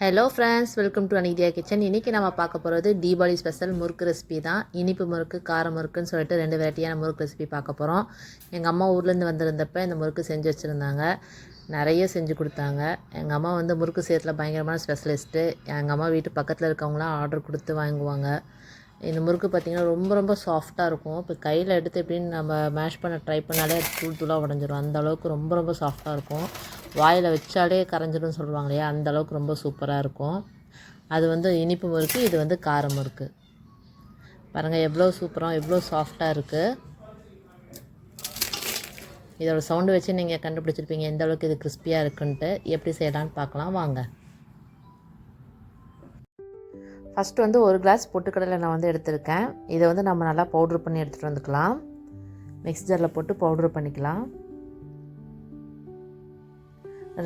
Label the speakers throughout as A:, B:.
A: Hello friends, welcome to Anithya kitchen. இன்றைக்கி நம்ம பார்க்க போகிறது தீபாவளி ஸ்பெஷல் முறுக்கு ரெசிபி தான். இனிப்பு முறுக்கு, கார முறுக்குன்னு சொல்லிட்டு 2 வெரைட்டியான முறுக்கு ரெசிபி பார்க்க போகிறோம். எங்கள் அம்மா ஊர்லேருந்து வந்திருந்தப்போ இந்த முறுக்கு செஞ்சு வச்சுருந்தாங்க. நிறைய செஞ்சு கொடுத்தாங்க. எங்கள் அம்மா வந்து முறுக்கு செய்யறதுல பயங்கரமான ஸ்பெஷலிஸ்ட்டு. எங்கள் அம்மா வீட்டு பக்கத்தில் இருக்கவங்களாம் ஆர்டர் கொடுத்து வாங்குவாங்க. இந்த முறுக்கு பார்த்திங்கன்னா ரொம்ப ரொம்ப சாஃப்டாக இருக்கும். இப்போ கையில் எடுத்து எப்படின்னு நம்ம மேஷ் பண்ண ட்ரை பண்ணாலே அது தூள் தூளாக உடஞ்சிரும். அந்தளவுக்கு ரொம்ப ரொம்ப சாஃப்டாக இருக்கும். வாயில் வச்சாலே கரைஞ்சிடும்னு சொல்லுவாங்க இல்லையா, அந்தளவுக்கு ரொம்ப சூப்பராக இருக்கும். அது வந்து இனிப்பு முறுக்கு, இது வந்து கார முறுக்கு. பாருங்கள் எவ்வளோ சூப்பராக எவ்வளோ சாஃப்டாக இருக்குது. இதோட சவுண்டு வச்சு நீங்கள் கண்டுபிடிச்சிருப்பீங்க எந்த அளவுக்கு இது கிறிஸ்பியாக இருக்குன்ட்டு. எப்படி செய்யலான்னு பார்க்கலாம் வாங்க. ஃபஸ்ட்டு வந்து 1 கிளாஸ் பொட்டுக்கடலை நான் வந்து எடுத்திருக்கேன். இதை வந்து நம்ம நல்லா பவுட்ரு பண்ணி எடுத்துகிட்டு வந்துக்கலாம். மிக்ஸி ஜாரில் போட்டு பவுட்ரு பண்ணிக்கலாம்.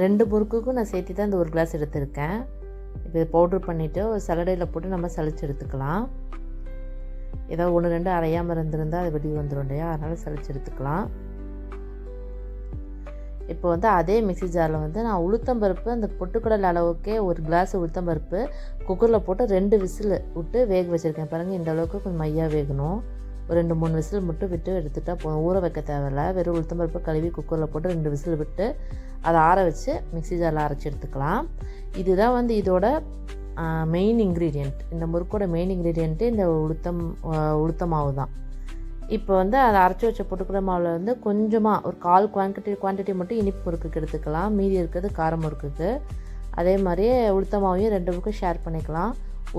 A: 2 முறுக்குக்கும் நான் சேர்த்து தான் இந்த 1 கிளாஸ் எடுத்திருக்கேன். இப்போ இதை பவுட்ரு பண்ணிவிட்டு ஒரு சலடையில் போட்டு நம்ம சளிச்சு எடுத்துக்கலாம். ஏதோ 1 2 அரையாமல் இருந்திருந்தால் அது வெளியே வந்துடும் இல்லையா, அதனால் சளிச்சு எடுத்துக்கலாம். இப்போ வந்து அதே மிக்ஸி ஜாரில் வந்து நான் உளுத்தம்பருப்பு, அந்த பொட்டுக்கடலை அளவுக்கே 1 கிளாஸ் உளுத்தம்பருப்பு குக்கரில் போட்டு 2 விசில் விட்டு வேக வச்சுருக்கேன். பாருங்கள் இந்த அளவுக்கு கொஞ்சம் மையாக வேகணும். ஒரு 2 3 விசில் மட்டும் விட்டு எடுத்துகிட்டா போதும். ஊற வைக்க தேவையில்ல. வெறும் உளுத்தம்பருப்பு கழுவி குக்கரில் போட்டு 2 விசில் விட்டு அதை ஆற வச்சு மிக்ஸி ஜாரில் அரைச்சி எடுத்துக்கலாம். இதுதான் வந்து இதோட மெயின் இன்க்ரீடியண்ட். இந்த முறுக்கோட மெயின் இன்க்ரீடியண்ட்டு இந்த உளுத்த மாவு தான். இப்போ வந்து அதை அரைச்சி வச்ச பொட்டுக்கடலை மாவில் வந்து கொஞ்சமாக ஒரு 1/4 குவான்டிட்டி மட்டும் இனிப்பு முறுக்குக்கு எடுத்துக்கலாம். மீதி இருக்கிறது கார முறுக்குக்கு. அதே மாதிரியே உளுத்த மாவையும் 2 முறுக்கும் ஷேர் பண்ணிக்கலாம்.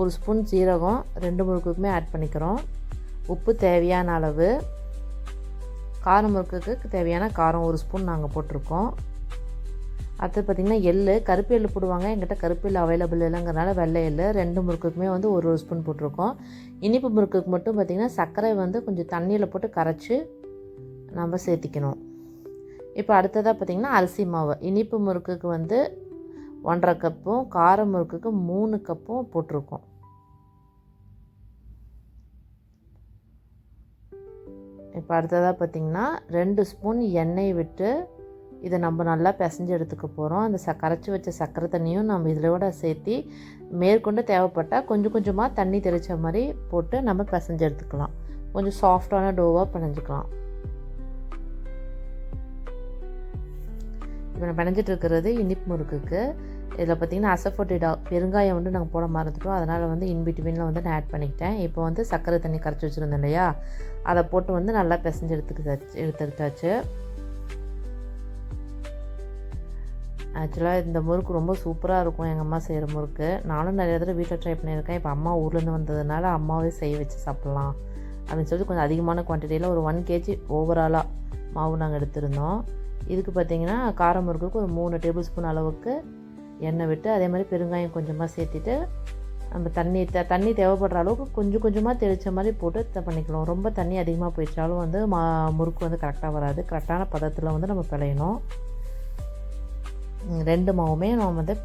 A: 1 ஸ்பூன் சீரகம் 2 முறுக்குக்குமே ஆட் பண்ணிக்கிறோம். உப்பு தேவையான அளவு. கார முறுக்குக்கு தேவையான காரம் 1 ஸ்பூன் நாங்கள் போட்டிருக்கோம். அடுத்து பார்த்திங்கன்னா எள்ளு, கருப்பு எள்ளு போடுவாங்க. எங்கிட்ட கருப்பு எள்ளு அவைலபிள் இல்லைங்கிறனால வெள்ளை எள்ளு 2 முறுக்குக்குமே வந்து 1 ஸ்பூன் போட்டிருக்கோம். இனிப்பு முறுக்குக்கு மட்டும் பார்த்திங்கன்னா சர்க்கரை வந்து கொஞ்சம் தண்ணியில் போட்டு கரைச்சி நம்ம சேர்த்திக்கணும். இப்போ அடுத்ததாக பார்த்திங்கன்னா அரிசி மாவு. இனிப்பு முறுக்குக்கு வந்து 1.5 கப்பும், கார முறுக்குக்கு 3 கப்பும் போட்டிருக்கோம். இப்போ அடுத்ததாக பார்த்திங்கன்னா 2 ஸ்பூன் எண்ணெய் விட்டு இதை நம்ம நல்லா பிசைஞ்சு எடுத்துக்க போகிறோம். அந்த கரைச்சி வச்ச சர்க்கரை தண்ணியும் நம்ம இதோட சேர்த்து மேற்கொண்டு தேவைப்பட்டால் கொஞ்சம் கொஞ்சமாக தண்ணி தெளித்த மாதிரி போட்டு நம்ம பிசைஞ்சு எடுத்துக்கலாம். கொஞ்சம் சாஃப்டான டோவாக பிணைஞ்சிக்கலாம். இப்போ நான் பிணைஞ்சிட்டு இருக்கிறது இனிப்பு முறுக்குக்கு. இதில் பார்த்திங்கன்னா அசஃபோட்டிடா பெருங்காயம் வந்து நாங்கள் போட மறந்துட்டோம். அதனால் வந்து இன்பிட்வீனில் வந்து நான் ஆட் பண்ணிக்கிட்டேன். இப்போ வந்து சர்க்கரை தண்ணி கரைச்சி வச்சுருந்தேன் இல்லையா, அதை போட்டு வந்து நல்லா பிசைஞ்சு எடுத்துக்கிட்டாச்சு. ஆக்சுவலாக இந்த முறுக்கு ரொம்ப சூப்பராக இருக்கும். எங்கள் அம்மா செய்கிற முறுக்கு நானும் நிறைய தடவை வீட்டில் ட்ரை பண்ணியிருக்கேன். இப்போ அம்மா ஊர்லேருந்து வந்ததுனால அம்மாவே செய்ய வச்சு சாப்பிட்லாம் அப்படின்னு சொல்லிட்டு கொஞ்சம் அதிகமான குவான்டிட்டியில் ஒரு 1 kg ஓவராலாக மாவு நாங்கள் எடுத்திருந்தோம். இதுக்கு பார்த்திங்கன்னா கார முறுக்குக்கு ஒரு 3 டேபிள் ஸ்பூன் அளவுக்கு எண்ணெய் விட்டு அதே மாதிரி பெருங்காயம் கொஞ்சமாக சேர்த்திட்டு நம்ம தண்ணி தேவைப்படுற அளவுக்கு கொஞ்சம் கொஞ்சமாக தெளித்த மாதிரி போட்டு பண்ணிக்கலாம். ரொம்ப தண்ணி அதிகமாக போயிடுச்சாலும் வந்து முறுக்கு வந்து கரெக்டாக வராது. கரெக்டான பதத்தில் வந்து நம்ம பிழையணும். 2 மாவுமே நம்ம வந்து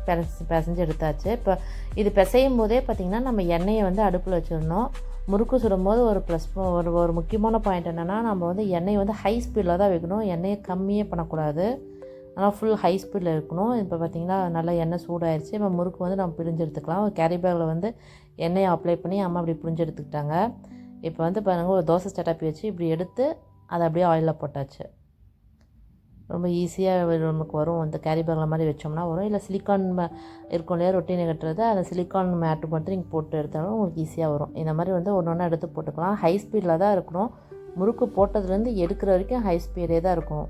A: பிசைஞ்சு எடுத்தாச்சு. இப்போ இது பிசையும் போதே பார்த்திங்கன்னா நம்ம எண்ணெயை வந்து அடுப்பில் வச்சிடணும். முறுக்கு சுடும்போது ஒரு முக்கியமான பாயிண்ட் என்னென்னா, நம்ம வந்து எண்ணெயை வந்து ஹை ஸ்பீடில் தான் வைக்கணும். எண்ணெயை கம்மியே பண்ணக்கூடாது. ஆனால் ஃபுல் ஹை ஸ்பீடில் இருக்கணும். இப்போ பார்த்திங்கன்னா நல்லா எண்ணெய் சூடாகிடுச்சு. இப்போ முறுக்கு வந்து நம்ம பிழிஞ்சு எடுத்துக்கலாம். ஒரு கேரி பேக்கில் வந்து எண்ணெயை அப்ளை பண்ணி அம்மா அப்படி பிழிஞ்சு எடுத்துக்கிட்டாங்க. இப்போ வந்து பாருங்கள் ஒரு தோசை சட்டாப்பி வச்சு இப்படி எடுத்து அதை அப்படியே ஆயிலில் போட்டாச்சு. ரொம்ப ஈஸியாக நமக்கு வரும். அந்த கேரி பேக்கில் மாதிரி வச்சோம்னா வரும். இல்லை சிலிக்கான் இருக்கும் இல்லையா ரொட்டினை கட்டுறது, அந்த சிலிக்கான் மேட்டு மட்டும் நீங்கள் போட்டு எடுத்தாலும் உங்களுக்கு ஈஸியாக வரும். இந்த மாதிரி வந்து ஒன்று எடுத்து போட்டுக்கலாம். ஹை ஸ்பீடில் தான் இருக்கணும். முறுக்கு போட்டதுலேருந்து எடுக்கிற வரைக்கும் ஹை ஸ்பீடே தான் இருக்கணும்.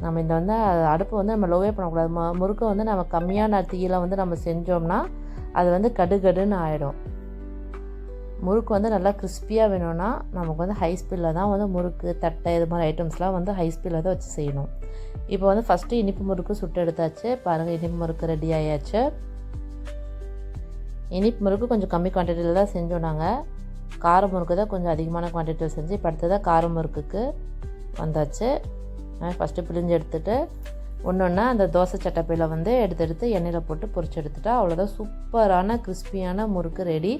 A: நம்ம இந்த வந்து அடுப்பு வந்து நம்ம லோவே பண்ணக்கூடாது. முறுக்கை வந்து நம்ம கம்மியான தீயில் வந்து நம்ம செஞ்சோம்னா அது வந்து கடுகடுன்னு ஆகிடும். முறுக்கு வந்து நல்லா கிறிஸ்பியாக வேணும்னா நமக்கு வந்து ஹை ஸ்பீடில் தான் வந்து முறுக்கு, தட்டை இது மாதிரி ஐட்டம்ஸ்லாம் வந்து ஹை ஸ்பீடில் தான் வச்சு செய்யணும். இப்போ வந்து ஃபஸ்ட்டு இனிப்பு முறுக்கு சுட்டு எடுத்தாச்சு. பாருங்கள் இனிப்பு முறுக்கு ரெடி ஆயாச்சு. இனிப்பு முறுக்கு கொஞ்சம் கம்மி குவான்டிட்டியில் தான் செஞ்சோம் நாங்கள். கார முறுக்கு தான் கொஞ்சம் அதிகமான குவான்டிட்டியில் செஞ்சு இப்போ அடுத்ததாக கார முறுக்குக்கு வந்தாச்சு. ஃபஸ்ட்டு பிழிஞ்சு எடுத்துகிட்டு ஒன்று அந்த தோசை சட்டப்பையில் வந்து எடுத்து எண்ணெயில் போட்டு பொரிச்சு எடுத்துட்டா அவ்வளோதான். சூப்பரான கிறிஸ்பியான முறுக்கு ரெடி.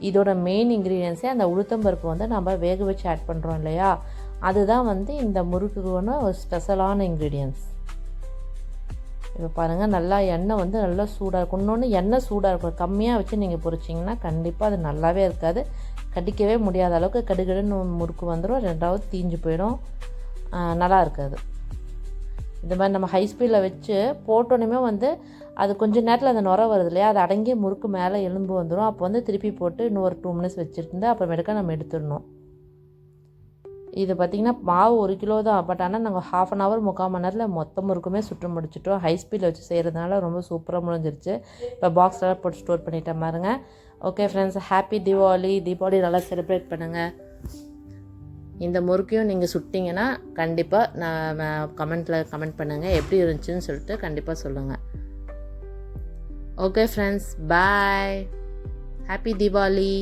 A: இதோட மெயின் இன்க்ரீடியன்ஸே அந்த உளுத்தம்பருப்பு வந்து நம்ம வேக வச்சு ஆட் பண்ணுறோம் இல்லையா, அதுதான் வந்து இந்த முறுக்குக்கு ஒன்று ஒரு ஸ்பெஷலான இன்க்ரீடியன்ஸ். இப்போ பாருங்கள் நல்லா எண்ணெய் வந்து நல்லா சூடாக இருக்கும். இன்னொன்று எண்ணெய் சூடாக இருக்கும். கம்மியாக வச்சு நீங்கள் பொரிச்சிங்கன்னா கண்டிப்பாக அது நல்லாவே இருக்காது. கடிக்கவே முடியாத அளவுக்கு கடுகடுன்னு முறுக்கு வந்துடும். ரெண்டாவது தீஞ்சு போயிடும், நல்லா இருக்காது. இந்த மாதிரி நம்ம ஹை ஸ்பீடில் வச்சு போட்டோன்னே வந்து அது கொஞ்சம் நேரத்தில் அந்த நுரை வருது இல்லையா, அது அடங்கி முறுக்கு மேலே எலும்பு வந்துடும். அப்போ வந்து திருப்பி போட்டு இன்னும் ஒரு 2 மினிட்ஸ் வச்சுருந்து அப்புறமேட்டுக்கா நம்ம எடுத்துடணும். இது பார்த்திங்கன்னா மாவு 1 கிலோ தான். பட் ஆனால் நாங்கள் 1/2 hour 3/4 மணி நேரத்தில் மொத்த முறுக்குமே சுட்டு முடிச்சிட்டோம். ஹை ஸ்பீடில் வச்சு செய்கிறதுனால ரொம்ப சூப்பராக முடிஞ்சிருச்சு. இப்போ பாக்ஸில் போட்டு ஸ்டோர் பண்ணிட்டேன் பாருங்க. Okay friends, happy Deepavali. Deepavali நல்லா செலிப்ரேட் பண்ணுங்கள். இந்த முறுக்கையும் நீங்கள் சுட்டிங்கன்னா கண்டிப்பாக நான் கமெண்ட் பண்ணுங்கள் எப்படி இருந்துச்சுன்னு சொல்லிட்டு கண்டிப்பாக சொல்லுங்கள். ஓகே ஃப்ரெண்ட்ஸ், பாய். ஹாப்பி தீபாவளி.